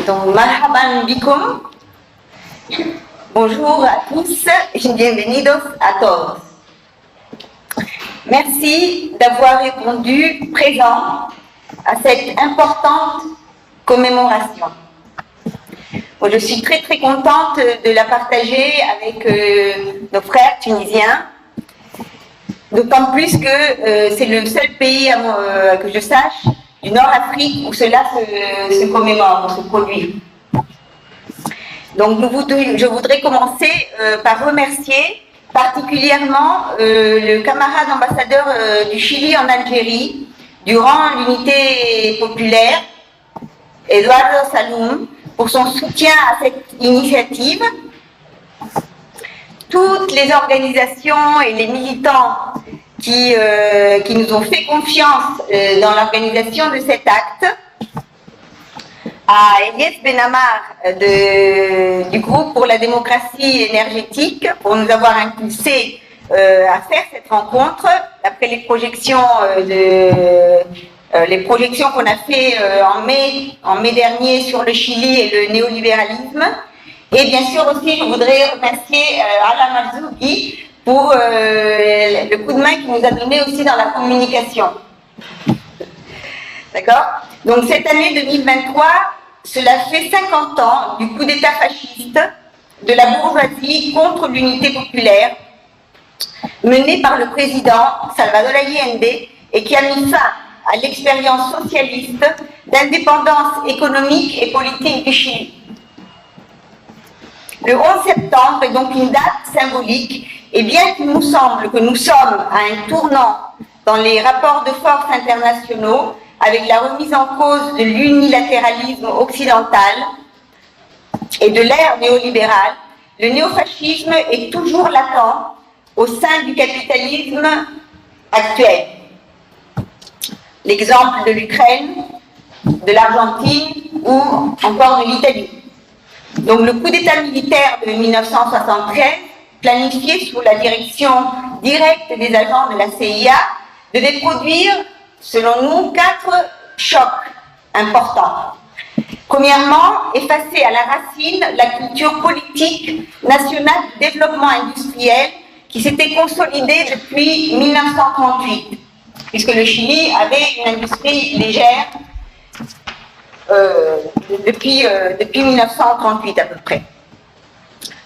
Donc, marhaban bikoum. Bonjour à tous et bienvenidos a todos. Merci d'avoir répondu présent à cette importante commémoration. Bon, je suis très contente de la partager avec nos frères tunisiens, d'autant plus que c'est le seul pays, que je sache, du Nord-Afrique où cela se commémore, se produit. Donc je voudrais commencer par remercier particulièrement le camarade ambassadeur du Chili en Algérie, durant l'unité populaire, Eduardo Saloum, pour son soutien à cette initiative. Toutes les organisations et les militants qui nous ont fait confiance dans l'organisation de cet acte, à Eliès Benamar du groupe pour la démocratie énergétique pour nous avoir impulsé à faire cette rencontre après les projections qu'on a fait en mai dernier sur le Chili et le néolibéralisme. Et bien sûr aussi, je voudrais remercier Ala Marzouki pour le coup de main qu'il nous a donné aussi dans la communication. D'accord? Donc cette année 2023, cela fait 50 ans du coup d'État fasciste de la bourgeoisie contre l'unité populaire mené par le président Salvador Allende et qui a mis fin à l'expérience socialiste d'indépendance économique et politique du Chili. Le 11 septembre est donc une date symbolique et bien qu'il nous semble que nous sommes à un tournant dans les rapports de force internationaux avec la remise en cause de l'unilatéralisme occidental et de l'ère néolibérale, le néofascisme est toujours latent au sein du capitalisme actuel. L'exemple de l'Ukraine, de l'Argentine ou encore de l'Italie. Donc le coup d'État militaire de 1973, planifié sous la direction directe des agents de la CIA, devait produire, selon nous, 4 chocs importants. Premièrement, effacer à la racine la culture politique nationale de développement industriel qui s'était consolidée depuis 1938, puisque le Chili avait une industrie légère depuis 1938 à peu près.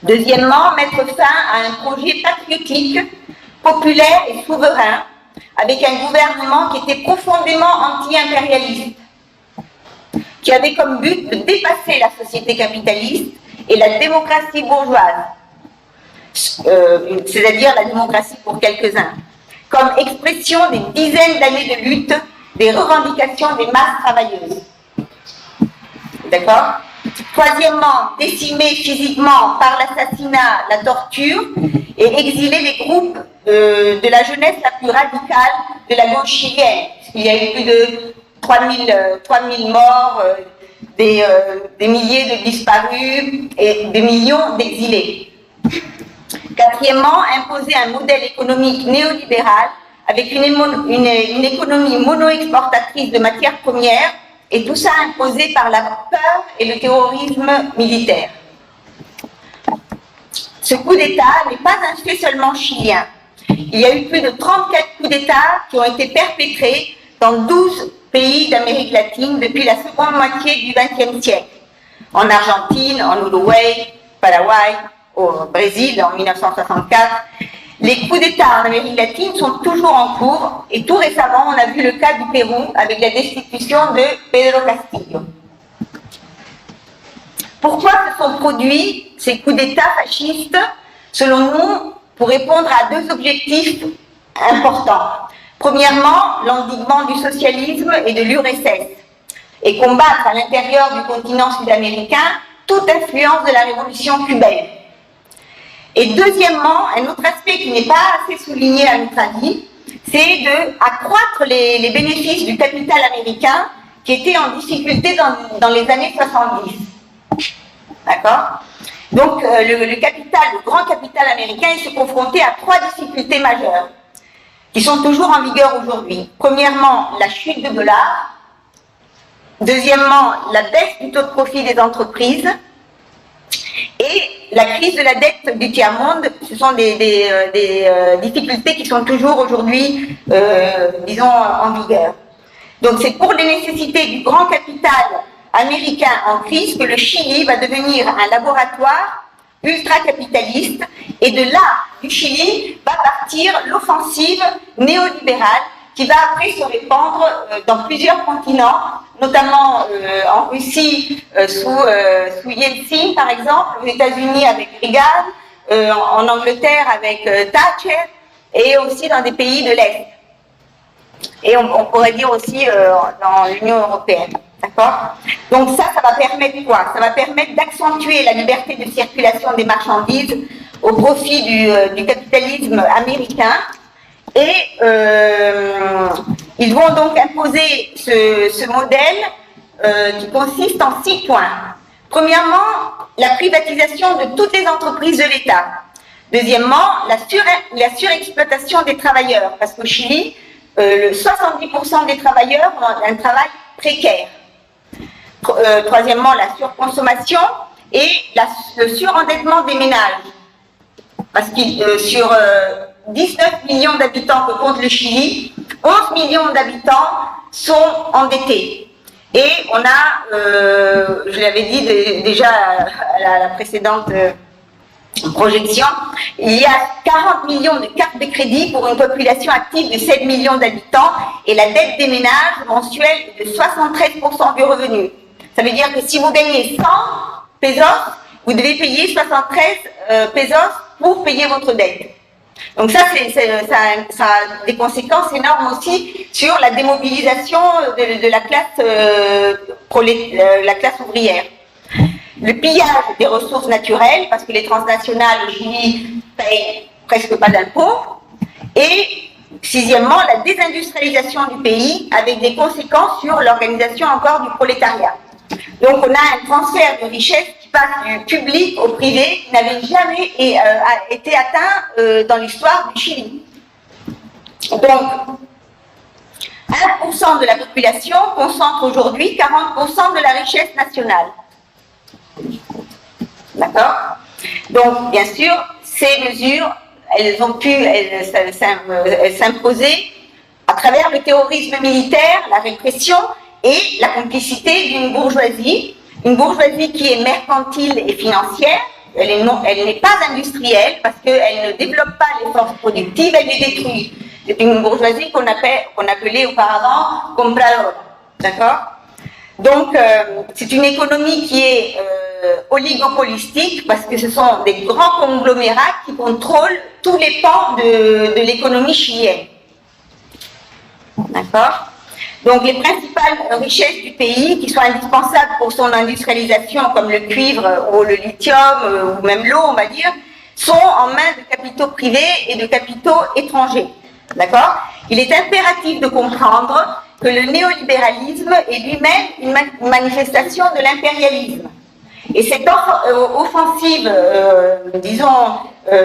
Deuxièmement, mettre fin à un projet patriotique, populaire et souverain, avec un gouvernement qui était profondément anti-impérialiste, qui avait comme but de dépasser la société capitaliste et la démocratie bourgeoise, c'est-à-dire la démocratie pour quelques-uns, comme expression des dizaines d'années de lutte, des revendications des masses travailleuses. D'accord? Troisièmement, décimer physiquement par l'assassinat, la torture et exiler les groupes de la jeunesse la plus radicale de la gauche chilienne. Il y a eu plus de 3000 morts, des milliers de disparus et des millions d'exilés. Quatrièmement, imposer un modèle économique néolibéral avec une économie mono-exportatrice de matières premières, et tout ça imposé par la peur et le terrorisme militaire. Ce coup d'État n'est pas un fait seulement chilien. Il y a eu plus de 34 coups d'État qui ont été perpétrés dans 12 pays d'Amérique latine depuis la seconde moitié du XXe siècle. En Argentine, en Uruguay, Paraguay, au Brésil en 1964. Les coups d'État en Amérique latine sont toujours en cours et tout récemment, on a vu le cas du Pérou avec la destitution de Pedro Castillo. Pourquoi se sont produits ces coups d'État fascistes? Selon nous, pour répondre à 2 objectifs importants. Premièrement, l'endiguement du socialisme et de l'URSS et combattre à l'intérieur du continent sud-américain toute influence de la révolution cubaine. Et deuxièmement, un autre aspect qui n'est pas assez souligné à notre avis, c'est d'accroître les bénéfices du capital américain qui était en difficulté dans les années 70. D'accord? Donc le grand capital américain il se confrontait à 3 difficultés majeures qui sont toujours en vigueur aujourd'hui. Premièrement, la chute du dollar. Deuxièmement, la baisse du taux de profit des entreprises. Et la crise de la dette du tiers-monde, ce sont des difficultés qui sont toujours aujourd'hui, disons, en vigueur. Donc c'est pour les nécessités du grand capital américain en crise que le Chili va devenir un laboratoire ultra-capitaliste, et de là, du Chili, va partir l'offensive néolibérale qui va après se répandre dans plusieurs continents, notamment en Russie sous Yeltsin par exemple, aux États-Unis avec Reagan, en Angleterre avec Thatcher, et aussi dans des pays de l'Est. Et on pourrait dire aussi dans l'Union européenne. D'accord? Donc ça va permettre quoi? Ça va permettre d'accentuer la liberté de circulation des marchandises au profit du capitalisme américain. Et ils vont donc imposer ce modèle qui consiste en 6 points. Premièrement, la privatisation de toutes les entreprises de l'État. Deuxièmement, la surexploitation des travailleurs, parce qu'au Chili, 70% des travailleurs ont un travail précaire. Troisièmement, la surconsommation et le surendettement des ménages. Parce que sur 19 millions d'habitants que compte le Chili, 11 millions d'habitants sont endettés. Et on a, je l'avais dit déjà à la précédente projection, il y a 40 millions de cartes de crédit pour une population active de 7 millions d'habitants, et la dette des ménages mensuelle est de 73% du revenu. Ça veut dire que si vous gagnez 100 pesos, vous devez payer 73 pesos pour payer votre dette. Donc ça a des conséquences énormes aussi sur la démobilisation de la classe ouvrière. Le pillage des ressources naturelles, parce que les transnationales au Chili payent presque pas d'impôts. Et sixièmement, la désindustrialisation du pays avec des conséquences sur l'organisation encore du prolétariat. Donc on a un transfert de richesse qui passe du public au privé qui n'avait jamais été atteint dans l'histoire du Chili. Donc 1% de la population concentre aujourd'hui 40% de la richesse nationale. D'accord? Donc bien sûr, ces mesures, elles ont pu s'imposer à travers le terrorisme militaire, la répression, et la complicité d'une bourgeoisie, une bourgeoisie qui est mercantile et financière. Elle n'est pas industrielle parce qu'elle ne développe pas les forces productives, elle les détruit. C'est une bourgeoisie qu'on appelait auparavant compradora. D'accord? Donc, c'est une économie qui est oligopolistique parce que ce sont des grands conglomérats qui contrôlent tous les pans de l'économie chilienne. D'accord? Donc les principales richesses du pays qui sont indispensables pour son industrialisation, comme le cuivre ou le lithium, ou même l'eau, on va dire, sont en main de capitaux privés et de capitaux étrangers. D'accord? Il est impératif de comprendre que le néolibéralisme est lui-même une manifestation de l'impérialisme. Et cette offensive, disons,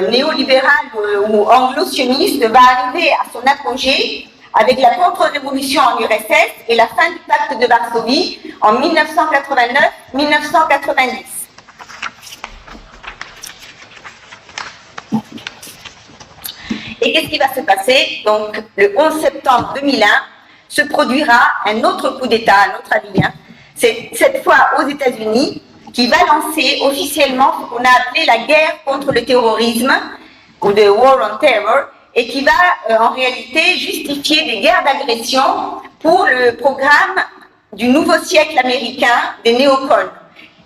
néolibérale ou anglo-sioniste va arriver à son apogée avec la contre-révolution en URSS et la fin du pacte de Varsovie en 1989-1990. Et qu'est-ce qui va se passer? Donc, le 11 septembre 2001, se produira un autre coup d'État, à notre avis, c'est cette fois aux États-Unis, qui va lancer officiellement ce qu'on a appelé la guerre contre le terrorisme, ou the War on Terror, et qui va en réalité justifier des guerres d'agression pour le programme du nouveau siècle américain des néocons,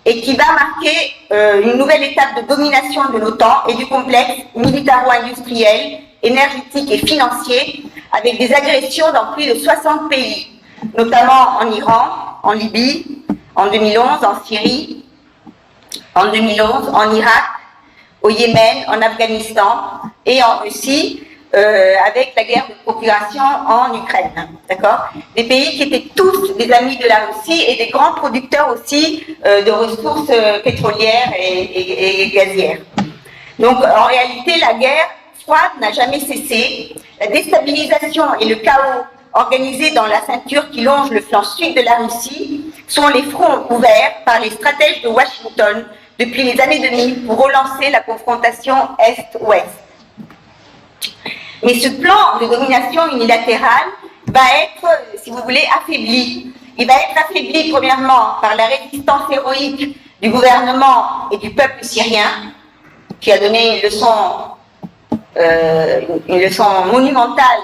et qui va marquer une nouvelle étape de domination de l'OTAN et du complexe militaro-industriel, énergétique et financier, avec des agressions dans plus de 60 pays, notamment en Iran, en Libye, en 2011, en Syrie, en 2011, en Irak, au Yémen, en Afghanistan et en Russie, avec la guerre de procuration en Ukraine. D'accord? Des pays qui étaient tous des amis de la Russie et des grands producteurs aussi de ressources pétrolières et gazières. Donc en réalité, la guerre froide n'a jamais cessé. La déstabilisation et le chaos organisés dans la ceinture qui longe le flanc sud de la Russie, sont les fronts ouverts par les stratèges de Washington depuis les années 2000 pour relancer la confrontation Est-Ouest. Mais ce plan de domination unilatérale va être, si vous voulez, affaibli. Il va être affaibli premièrement par la résistance héroïque du gouvernement et du peuple syrien, qui a donné une leçon monumentale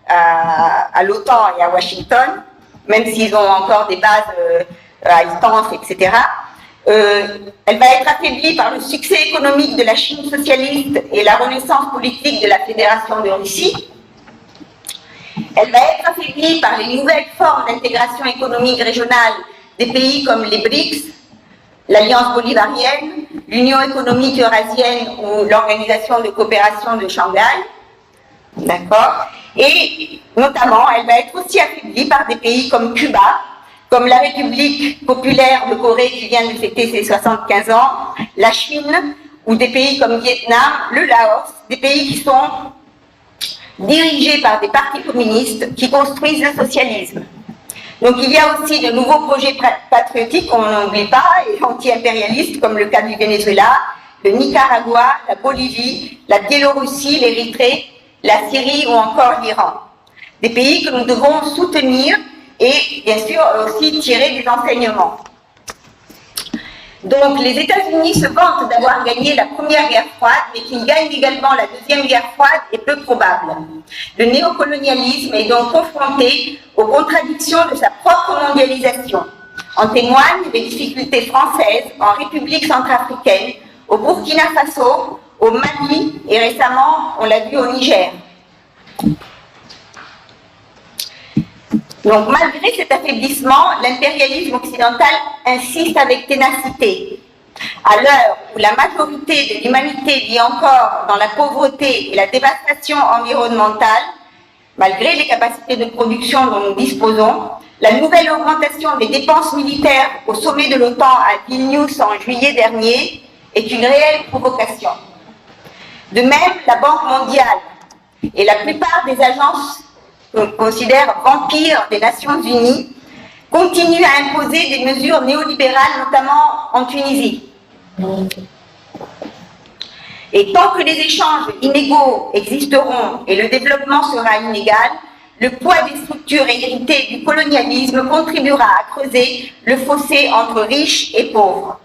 à l'OTAN et à Washington, même s'ils ont encore des bases à Istanbul, etc. Elle va être affaiblie par le succès économique de la Chine socialiste et la renaissance politique de la Fédération de Russie. Elle va être affaiblie par les nouvelles formes d'intégration économique régionale des pays comme les BRICS, l'Alliance bolivarienne, l'Union économique eurasienne ou l'Organisation de coopération de Shanghai. D'accord. Et notamment, elle va être aussi affaiblie par des pays comme Cuba, comme la République populaire de Corée qui vient de fêter ses 75 ans, la Chine, ou des pays comme Vietnam, le Laos, des pays qui sont dirigés par des partis communistes qui construisent le socialisme. Donc il y a aussi de nouveaux projets patriotiques, on n'oublie pas, et anti-impérialistes, comme le cas du Venezuela, le Nicaragua, la Bolivie, la Biélorussie, l'Érythrée, la Syrie ou encore l'Iran. Des pays que nous devons soutenir et bien sûr aussi tirer des enseignements. Donc les États-Unis se vantent d'avoir gagné la première guerre froide, mais qu'ils gagnent également la deuxième guerre froide est peu probable. Le néocolonialisme est donc confronté aux contradictions de sa propre mondialisation. En témoignent les difficultés françaises en République centrafricaine, au Burkina Faso, au Mali et récemment, on l'a vu au Niger. Donc, malgré cet affaiblissement, l'impérialisme occidental insiste avec ténacité. À l'heure où la majorité de l'humanité vit encore dans la pauvreté et la dévastation environnementale, malgré les capacités de production dont nous disposons, la nouvelle augmentation des dépenses militaires au sommet de l'OTAN à Vilnius en juillet dernier est une réelle provocation. De même, la Banque mondiale et la plupart des agences qu'on considère vampires des Nations Unies, continuent à imposer des mesures néolibérales, notamment en Tunisie. Et tant que les échanges inégaux existeront et le développement sera inégal, le poids des structures héritées du colonialisme contribuera à creuser le fossé entre riches et pauvres.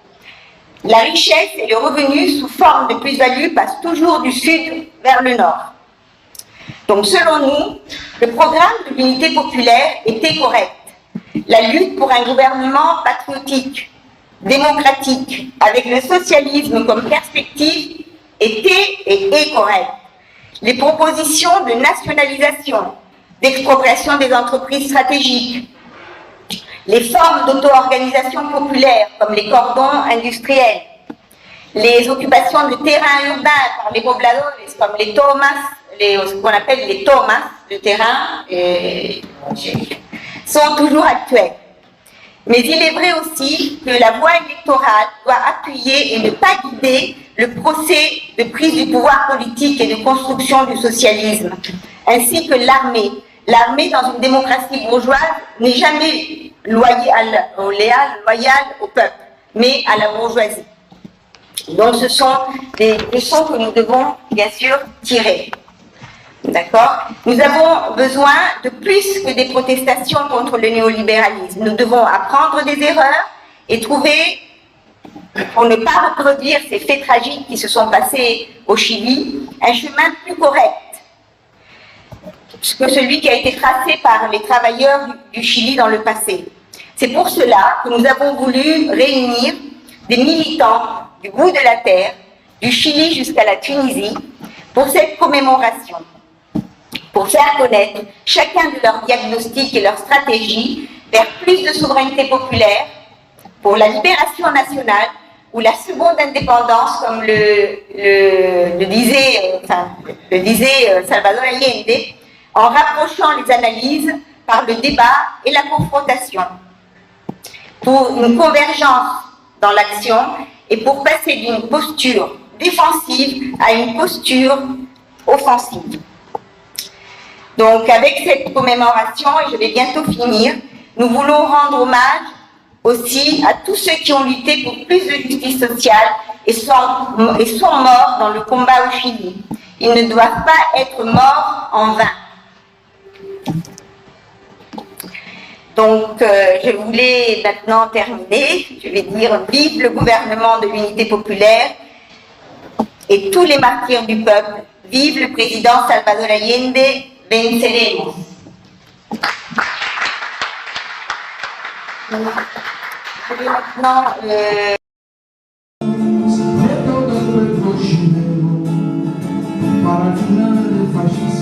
La richesse et le revenu sous forme de plus-value passent toujours du sud vers le nord. Donc, selon nous, le programme de l'unité populaire était correct. La lutte pour un gouvernement patriotique, démocratique, avec le socialisme comme perspective, était et est correcte. Les propositions de nationalisation, d'expropriation des entreprises stratégiques, les formes d'auto-organisation populaire, comme les cordons industriels, les occupations de terrains urbains par les pobladores, comme les tomas, ce qu'on appelle les tomas de terrain, sont toujours actuels. Mais il est vrai aussi que la voie électorale doit appuyer et ne pas guider le procès de prise du pouvoir politique et de construction du socialisme, ainsi que l'armée. L'armée, dans une démocratie bourgeoise, n'est jamais loyale au peuple, mais à la bourgeoisie. Donc ce sont des leçons que nous devons bien sûr tirer. D'accord? Nous avons besoin de plus que des protestations contre le néolibéralisme. Nous devons apprendre des erreurs et trouver, pour ne pas reproduire ces faits tragiques qui se sont passés au Chili, un chemin plus correct que celui qui a été tracé par les travailleurs du Chili dans le passé. C'est pour cela que nous avons voulu réunir des militants du bout de la terre, du Chili jusqu'à la Tunisie, pour cette commémoration, pour faire connaître chacun de leurs diagnostics et leurs stratégies vers plus de souveraineté populaire, pour la libération nationale ou la seconde indépendance, comme le disait Salvador Allende, en rapprochant les analyses par le débat et la confrontation, pour une convergence dans l'action et pour passer d'une posture défensive à une posture offensive. Donc avec cette commémoration, et je vais bientôt finir, nous voulons rendre hommage aussi à tous ceux qui ont lutté pour plus de justice sociale et sont morts dans le combat au Chili. Ils ne doivent pas être morts en vain. Donc, je voulais maintenant terminer. Je vais dire vive le gouvernement de l'unité populaire et tous les martyrs du peuple. Vive le président Salvador Allende, venceremos. Je vais maintenant... Para final del fascismo.